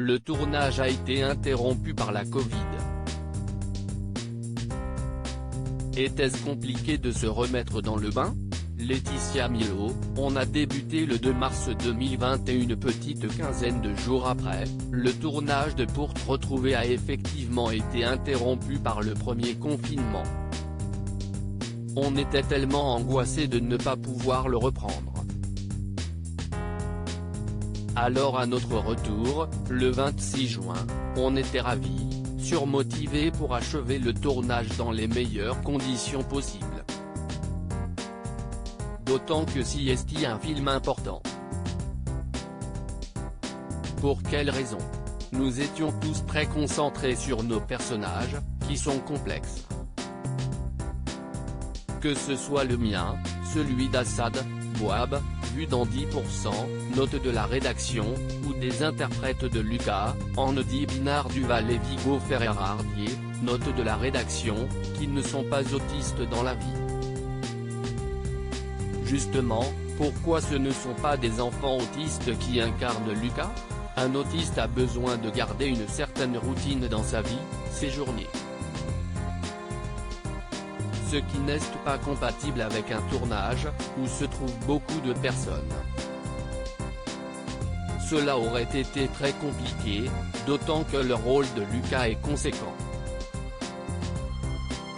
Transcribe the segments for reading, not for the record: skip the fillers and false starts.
Le tournage a été interrompu par la Covid. Était-ce compliqué de se remettre dans le bain? Laetitia Milo, on a débuté le 2 mars 2021. Une petite quinzaine de jours après, le tournage de Pour te retrouver a effectivement été interrompu par le premier confinement. On était tellement angoissés de ne pas pouvoir le reprendre. Alors à notre retour, le 26 juin, on était ravis, surmotivés pour achever le tournage dans les meilleures conditions possibles. D'autant que CST est un film important. Pour quelle raison? Nous étions tous très concentrés sur nos personnages, qui sont complexes. Que ce soit le mien, celui d'Assad, Bouab, vu dans 10%, note de la rédaction, ou des interprètes de Lucas, Anody Binard Duval et Vigo Ferrer-Hardier, note de la rédaction, qui ne sont pas autistes dans la vie. Justement, pourquoi ce ne sont pas des enfants autistes qui incarnent Lucas? Un autiste a besoin de garder une certaine routine dans sa vie, ses journées. Ce qui n'est pas compatible avec un tournage, où se trouvent beaucoup de personnes. Cela aurait été très compliqué, d'autant que le rôle de Lucas est conséquent.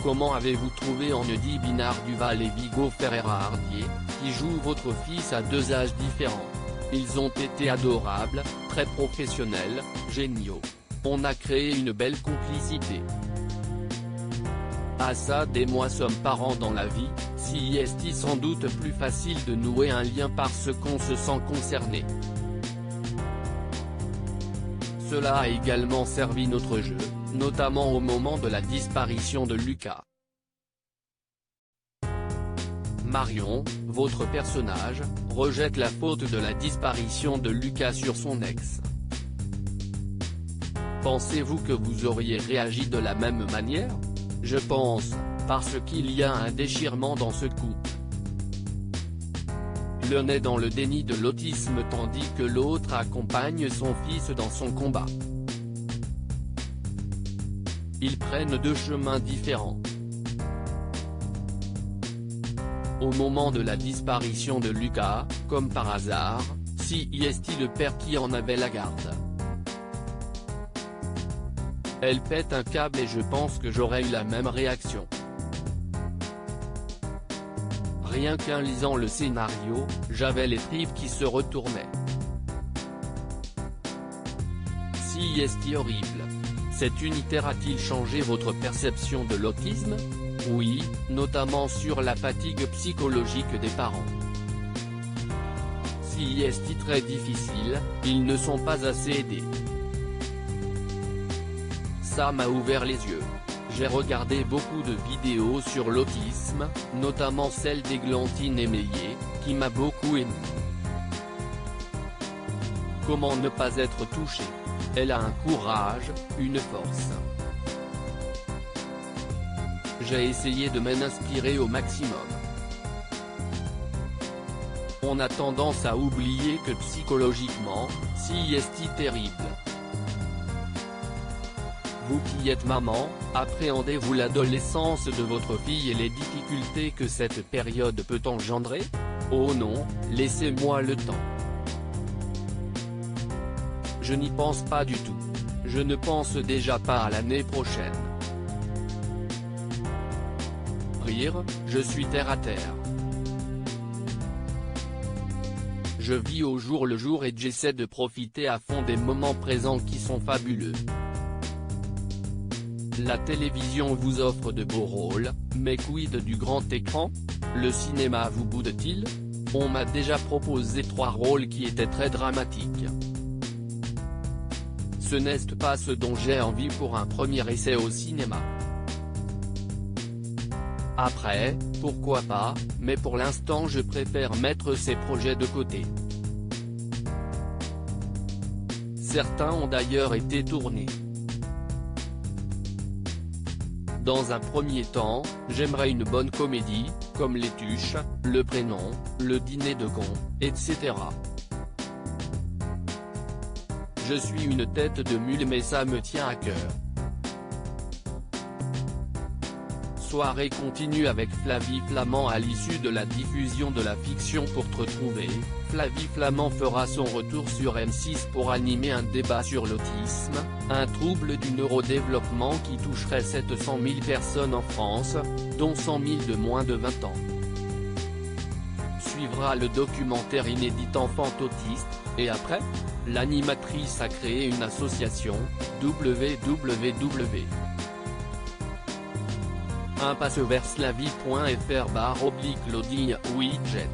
Comment avez-vous trouvé Anody Binard Duval et Vigo Ferrer-Hardier, qui jouent votre fils à deux âges différents? Ils ont été adorables, très professionnels, géniaux. On a créé une belle complicité. Assad et moi sommes parents dans la vie, si est sans doute plus facile de nouer un lien parce qu'on se sent concerné. Cela a également servi notre jeu, notamment au moment de la disparition de Lucas. Marion, votre personnage, rejette la faute de la disparition de Lucas sur son ex. Pensez-vous que vous auriez réagi de la même manière? Je pense, parce qu'il y a un déchirement dans ce couple. L'un est dans le déni de l'autisme tandis que l'autre accompagne son fils dans son combat. Ils prennent deux chemins différents. Au moment de la disparition de Lucas, comme par hasard, c'est le père qui en avait la garde. Elle pète un câble et je pense que j'aurais eu la même réaction. Rien qu'en lisant le scénario, j'avais les tripes qui se retournaient. C'est horrible. Cette unitaire a-t-il changé votre perception de l'autisme? Oui, notamment sur la fatigue psychologique des parents. C'est très difficile, ils ne sont pas assez aidés. Ça m'a ouvert les yeux. J'ai regardé beaucoup de vidéos sur l'autisme, notamment celle d'Églantine Émeillé, qui m'a beaucoup ému. Comment ne pas être touché? Elle a un courage, une force. J'ai essayé de m'en inspirer au maximum. On a tendance à oublier que psychologiquement, c'est terrible. Vous qui êtes maman, appréhendez-vous l'adolescence de votre fille et les difficultés que cette période peut engendrer? Oh non, laissez-moi le temps. Je n'y pense pas du tout. Je ne pense déjà pas à l'année prochaine. Rire, je suis terre à terre. Je vis au jour le jour et j'essaie de profiter à fond des moments présents qui sont fabuleux. La télévision vous offre de beaux rôles, mais quid du grand écran? Le cinéma vous boude-t-il? On m'a déjà proposé 3 rôles qui étaient très dramatiques. Ce n'est pas ce dont j'ai envie pour un premier essai au cinéma. Après, pourquoi pas, mais pour l'instant je préfère mettre ces projets de côté. Certains ont d'ailleurs été tournés. Dans un premier temps, j'aimerais une bonne comédie, comme Les Tuches, Le Prénom, Le Dîner de Con, etc. Je suis une tête de mule mais ça me tient à cœur. Soirée continue avec Flavie Flament à l'issue de la diffusion de la fiction Pour te retrouver. Flavie Flament fera son retour sur M6 pour animer un débat sur l'autisme, un trouble du neurodéveloppement qui toucherait 700 000 personnes en France, dont 100 000 de moins de 20 ans. Suivra le documentaire inédit Enfant autiste, et après, l'animatrice a créé une association, www. Impasse vers slavie.fr/Claudine Widget.